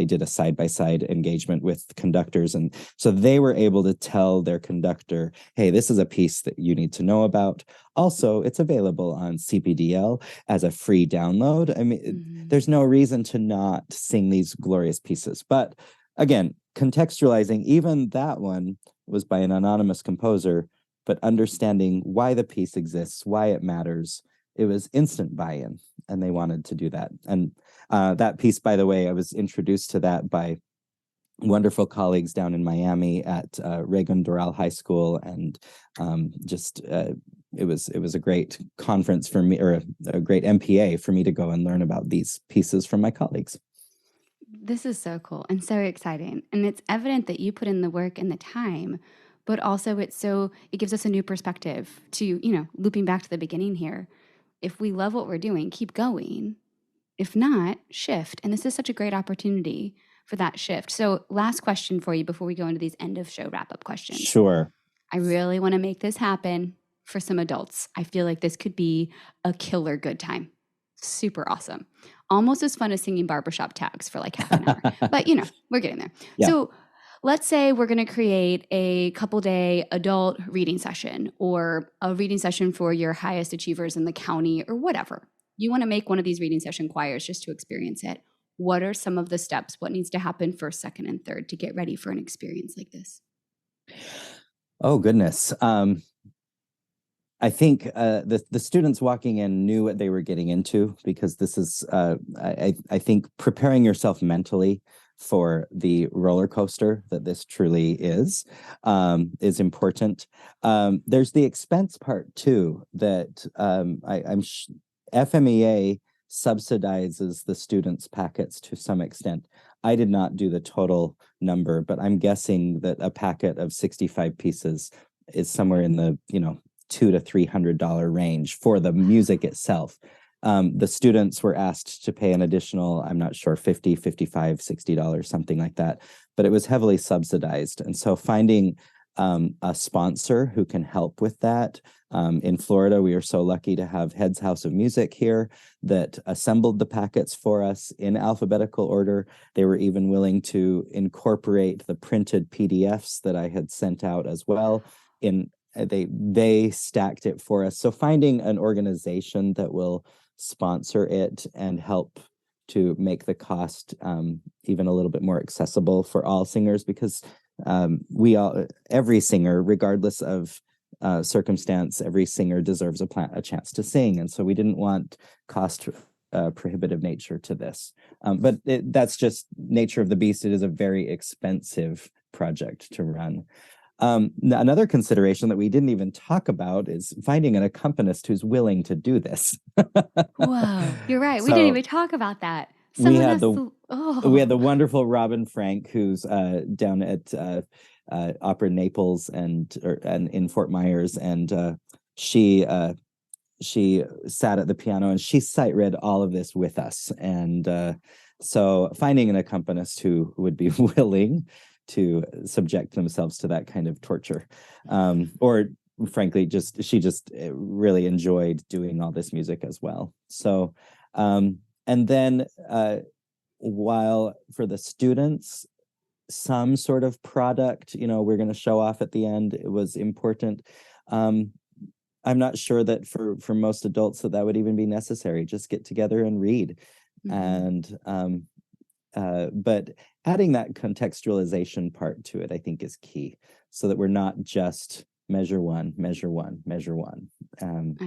did a side-by-side engagement with conductors, and so they were able to tell their conductor, hey, this is a piece that you need to know about. Also, it's available on CPDL as a free download. I mean, there's no reason to not sing these glorious pieces. But again, contextualizing, even that one was by an anonymous composer, but understanding why the piece exists, why it matters. It was instant buy-in, and they wanted to do that. And that piece, by the way, I was introduced to that by wonderful colleagues down in Miami at Reagan Doral High School, and it was a great conference for me, or a great MPA for me to go and learn about these pieces from my colleagues. This is so cool and so exciting. And it's evident that you put in the work and the time, but also it gives us a new perspective to, looping back to the beginning here. If we love what we're doing, keep going. If not, shift. And this is such a great opportunity for that shift. So last question for you before we go into these end of show wrap-up questions. Sure. I really want to make this happen for some adults. I feel like this could be a killer good time. Super awesome. Almost as fun as singing barbershop tags for like half an hour. But, we're getting there. Yeah. So let's say we're going to create a couple-day adult reading session, or a reading session for your highest achievers in the county, or whatever. You want to make one of these reading session choirs just to experience it. What are some of the steps? What needs to happen first, second, and third to get ready for an experience like this? Oh, goodness. I think the students walking in knew what they were getting into, because this is, I think, preparing yourself mentally for the roller coaster that this truly is important. There's the expense part too, that FMEA subsidizes the students' packets to some extent. I did not do the total number, but I'm guessing that a packet of 65 pieces is somewhere in the, $200 to $300 range for the music itself. The students were asked to pay an additional, I'm not sure, $50, $55, $60, something like that, but it was heavily subsidized. And so finding a sponsor who can help with that. In Florida, we are so lucky to have Head's House of Music here that assembled the packets for us in alphabetical order. They were even willing to incorporate the printed PDFs that I had sent out as well. They stacked it for us. So finding an organization that will sponsor it and help to make the cost even a little bit more accessible for all singers, because every singer, regardless of circumstance, every singer deserves a chance to sing. And so we didn't want cost prohibitive nature to this. But that's just nature of the beast. It is a very expensive project to run. Another consideration that we didn't even talk about is finding an accompanist who's willing to do this. Whoa, you're right. We didn't even talk about that. We had the wonderful Robin Frank, who's down at Opera Naples and in Fort Myers, and she sat at the piano and she sight read all of this with us. And so finding an accompanist who would be willing to subject themselves to that kind of torture, or frankly, she just really enjoyed doing all this music as well. So, and then while for the students, some sort of product, we're going to show off at the end, it was important. I'm not sure that for most adults that would even be necessary. Just get together and read. Mm-hmm. But adding that contextualization part to it, I think, is key, so that we're not just measure one. I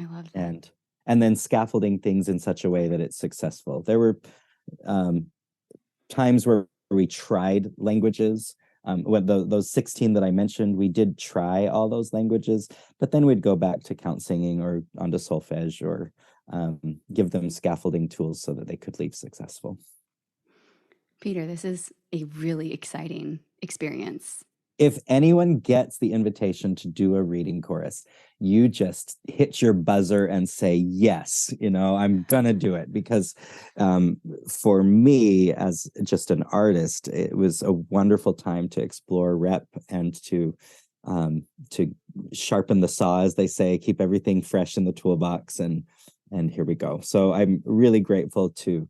love that. And then scaffolding things in such a way that it's successful. There were times where we tried languages. Those 16 that I mentioned, we did try all those languages, but then we'd go back to count singing or onto solfege, or give them scaffolding tools so that they could leave successful. Peter, this is a really exciting experience. If anyone gets the invitation to do a reading chorus, you just hit your buzzer and say, yes, I'm going to do it. Because for me, as just an artist, it was a wonderful time to explore rep and to sharpen the saw, as they say, keep everything fresh in the toolbox. And and here we go. So I'm really grateful to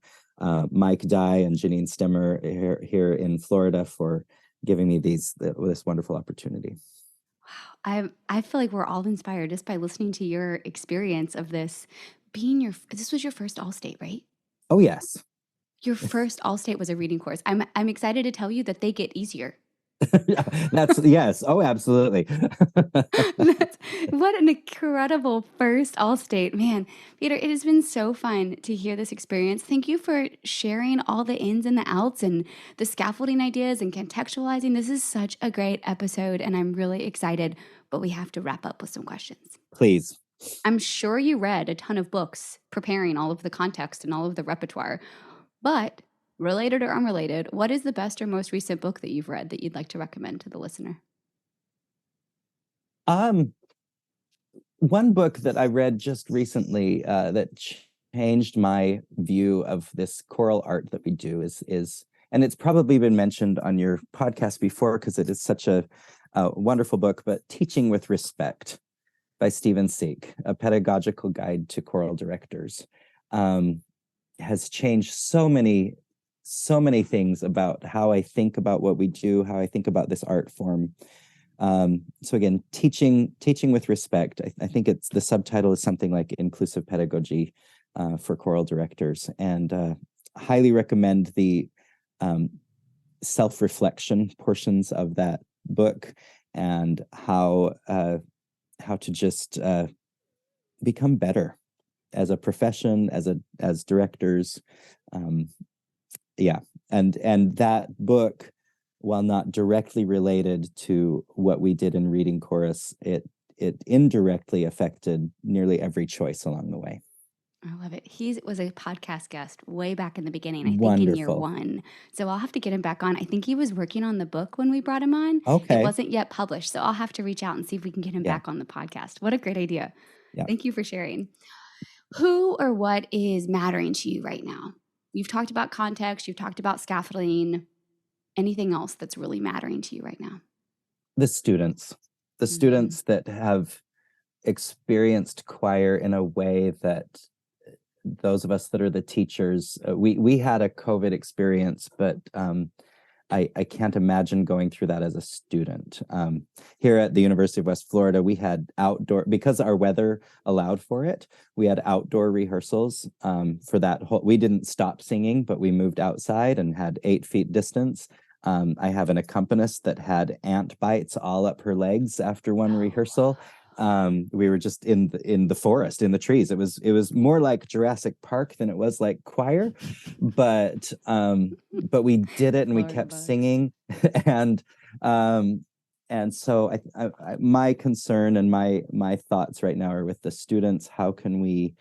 Mike Dye and Janine Stemmer here in Florida for giving me this wonderful opportunity. Wow. I feel like we're all inspired just by listening to your experience of this being this was your first Allstate, right? Oh, yes. Your first Allstate was a reading course. I'm excited to tell you that they get easier. That's yes. Oh, absolutely. What an incredible first Allstate. Man, Peter, it has been so fun to hear this experience. Thank you for sharing all the ins and the outs and the scaffolding ideas and contextualizing. This is such a great episode, and I'm really excited, but we have to wrap up with some questions. Please. I'm sure you read a ton of books preparing all of the context and all of the repertoire, but related or unrelated, what is the best or most recent book that you've read that you'd like to recommend to the listener? One book that I read just recently that changed my view of this choral art that we do is, and it's probably been mentioned on your podcast before because it is such a wonderful book, but Teaching with Respect by Stephen Seek, a pedagogical guide to choral directors, has changed so many things about how I think about what we do, how I think about this art form. So again, teaching with respect. I think it's the subtitle is something like inclusive pedagogy for choral directors, and highly recommend the self-reflection portions of that book and how to just become better as a profession, as directors. Yeah, and that book, while not directly related to what we did in Reading Chorus, it indirectly affected nearly every choice along the way. I love it. He was a podcast guest way back in the beginning, I think in year Wonderful. one. So I'll have to get him back on. I think he was working on the book when we brought him on. It Okay. wasn't yet published. So I'll have to reach out and see if we can get him Yeah. back on the podcast. What a great idea. Yeah. Thank you for sharing. Who or what is mattering to you right now? You've talked about context, you've talked about scaffolding. Anything else that's really mattering to you right now? The students, that have experienced choir in a way that those of us that are the teachers, we had a COVID experience, but I can't imagine going through that as a student. Here at the University of West Florida, we had outdoor, because our weather allowed for it, we had outdoor rehearsals for that whole, we didn't stop singing, but we moved outside and had 8 feet distance. I have an accompanist that had ant bites all up her legs after one rehearsal. We were just in the forest, in the trees. It was more like Jurassic Park than it was like choir, but we did it and we kept singing, and so my concern and my thoughts right now are with the students. How can we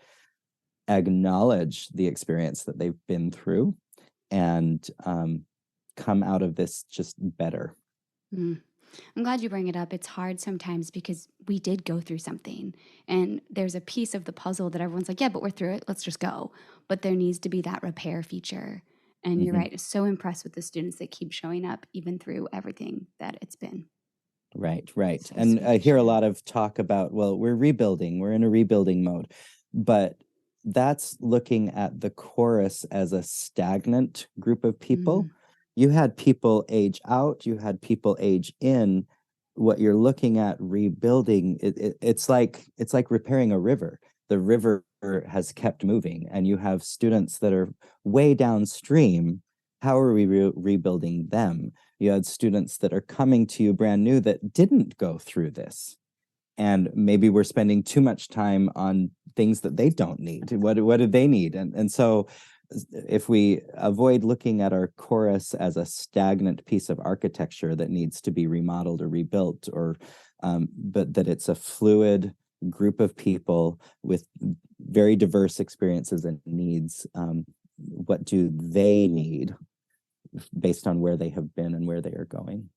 acknowledge the experience that they've been through and come out of this just better? I'm glad you bring it up. It's hard sometimes because we did go through something, and there's a piece of the puzzle that everyone's like, yeah, but we're through it. Let's just go. But there needs to be that repair feature. And you're right. So impressed with the students that keep showing up even through everything that it's been. Right. So and I hear share. a lot of talk about, well, we're in a rebuilding mode, but that's looking at the chorus as a stagnant group of people. You had people age out, you had people age in. What you're looking at rebuilding, it's like repairing a river. The river has kept moving, and you have students that are way downstream. How are we rebuilding them? You had students that are coming to you brand new that didn't go through this, and maybe we're spending too much time on things that they don't need. What do they need? And so if we avoid looking at our chorus as a stagnant piece of architecture that needs to be remodeled or rebuilt, or but that it's a fluid group of people with very diverse experiences and needs, what do they need based on where they have been and where they are going?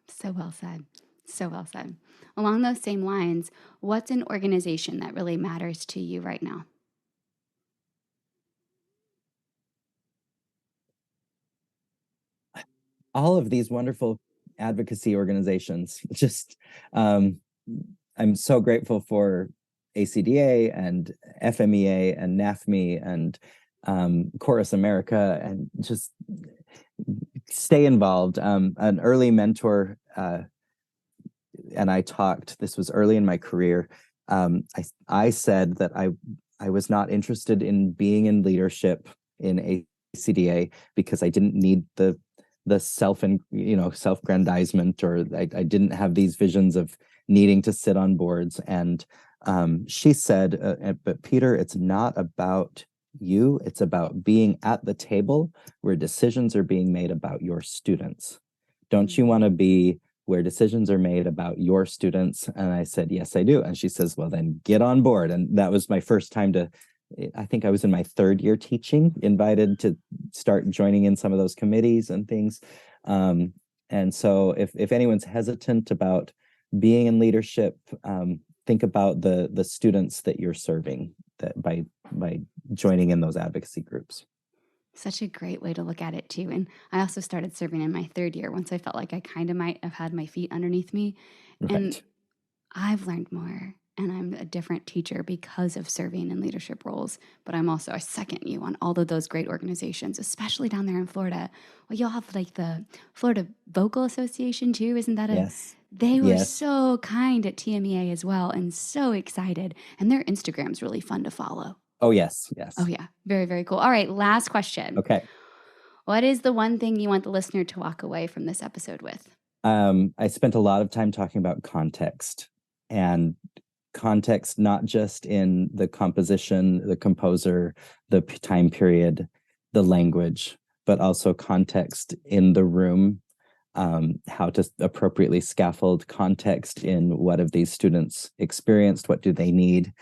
So well said. So well said. Along those same lines, what's an organization that really matters to you right now? All of these wonderful advocacy organizations. Just I'm so grateful for ACDA and FMEA and NAFME and Chorus America, and just stay involved. An early mentor and I talked, this was early in my career. I said that I was not interested in being in leadership in ACDA because I didn't need the self-aggrandizement, or I didn't have these visions of needing to sit on boards. And she said, but Peter, it's not about you, it's about being at the table where decisions are being made about your students. Don't you want to be where decisions are made about your students? And I said, yes, I do. And she says, well, then get on board. And that was my first time I think I was in my third year teaching, invited to start joining in some of those committees and things. And so if anyone's hesitant about being in leadership, think about the students that you're serving by joining in those advocacy groups. Such a great way to look at it too. And I also started serving in my third year once I felt like I kind of might have had my feet underneath me. Right. And I've learned more, and I'm a different teacher because of serving in leadership roles. But I second you on all of those great organizations, especially down there in Florida. Well, you'll have like the Florida Vocal Association too. Isn't that Yes. They were Yes. so kind at TMEA as well, and so excited. And their Instagram's really fun to follow. Oh, yes. Yes. Oh, yeah. Very, very cool. All right. Last question. Okay. What is the one thing you want the listener to walk away from this episode with? I spent a lot of time talking about context, and context not just in the composition, the composer, the time period, the language, but also context in the room, how to appropriately scaffold context in what have these students experienced, what do they need,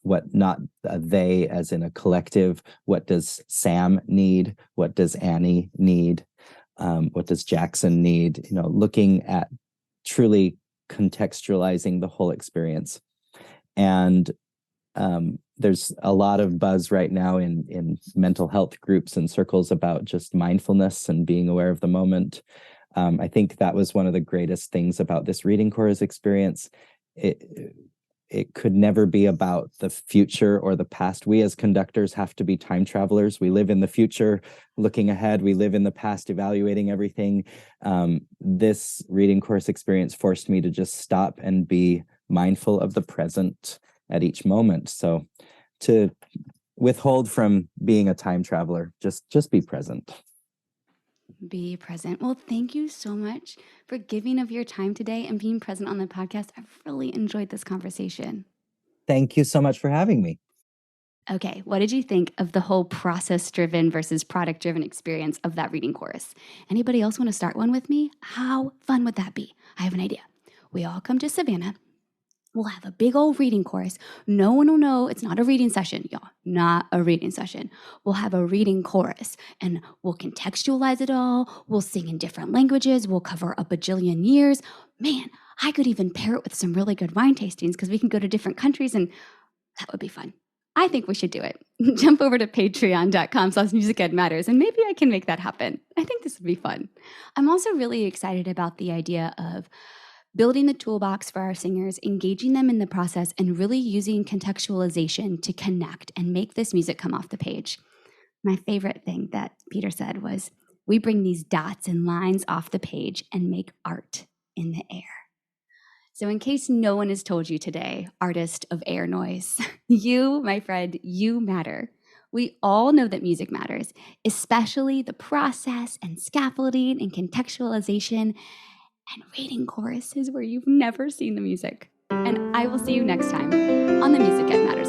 what not they as in a collective, what does Sam need, what does Annie need, what does Jackson need, looking at truly contextualizing the whole experience. And there's a lot of buzz right now in mental health groups and circles about just mindfulness and being aware of the moment. I think that was one of the greatest things about this reading chorus experience. It could never be about the future or the past. We as conductors have to be time travelers. We live in the future, looking ahead. We live in the past, evaluating everything. This reading course experience forced me to just stop and be mindful of the present at each moment. So to withhold from being a time traveler, just be present. Be present. Well, thank you so much for giving of your time today and being present on the podcast. I've really enjoyed this conversation. Thank you so much for having me. Okay, what did you think of the whole process-driven versus product-driven experience of that reading chorus? Anybody else want to start one with me? How fun would that be? I have an idea. We all come to Savannah. We'll have a big old reading chorus. No one will know it's not a reading session, y'all. Not a reading session. We'll have a reading chorus, and we'll contextualize it all. We'll sing in different languages. We'll cover a bajillion years. Man, I could even pair it with some really good wine tastings because we can go to different countries, and that would be fun. I think we should do it. Jump over to patreon.com/musicedmatters, and maybe I can make that happen. I think this would be fun. I'm also really excited about the idea of building the toolbox for our singers, engaging them in the process, and really using contextualization to connect and make this music come off the page. My favorite thing that Peter said was, we bring these dots and lines off the page and make art in the air. So in case no one has told you today, artist of air noise, you, my friend, you matter. We all know that music matters, especially the process and scaffolding and contextualization. And reading chorus is where you've never seen the music. And I will see you next time on the Music Ed Matters